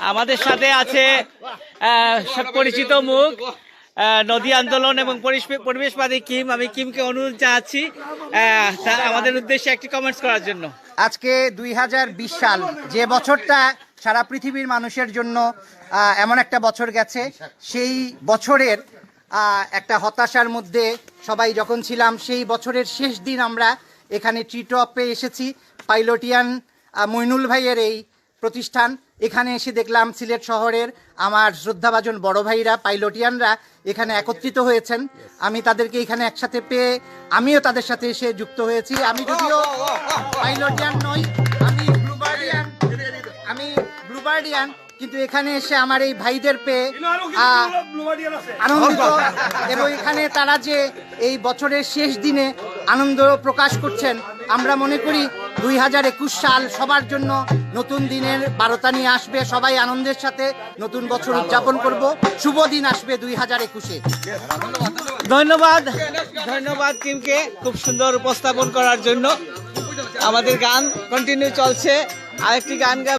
আমাদের সাথে আছে পরিচিত মুখ নদী আন্দোলন এবং পরিবেশবাদী কিম। আমি কিমকে অনুরোধ জানাচ্ছি আমাদের উদ্দেশ্যে একটি কমেন্টস করার জন্য। আজকে 2020 সাল, যে বছরটা সারা পৃথিবীর মানুষের জন্য এমন একটা বছর গেছে, সেই বছরের একটা হতাশার মধ্যে সবাই যখন ছিলাম, সেই বছরের শেষ দিন আমরা এখানে ট্রি টপে এসেছি। পাইলটিয়ান মইনুল ভাইয়ের এই প্রতিষ্ঠান, এখানে এসে দেখলাম সিলেট শহরের আমার শ্রদ্ধাভাজন বড় ভাইরা পাইলটিয়ানরা এখানে একত্রিত হয়েছেন। আমি তাদেরকে এখানে একসাথে পেয়ে আমিও তাদের সাথে এসে যুক্ত হয়েছি। আমি যদিও পাইলটিয়ান নই, আমি ব্লুবার্ডিয়ান, কিন্তু এখানে এসে আমার এই ভাইদের পেয়ে আনন্দিত। এবং এখানে তারা যে এই বছরের শেষ দিনে আনন্দ প্রকাশ করছেন, আমরা মনে করি 2021 সাল সবার জন্য নতুন দিনের বারতা নিয়ে আসবে। সবাই আনন্দের সাথে নতুন বছর উদযাপন করব। শুভ দিন আসবে 2021-এ। ধন্যবাদ ধন্যবাদ কিমকে খুব সুন্দর উপস্থাপন করার জন্য। আমাদের গান কন্টিনিউ চলছে, আরেকটি গান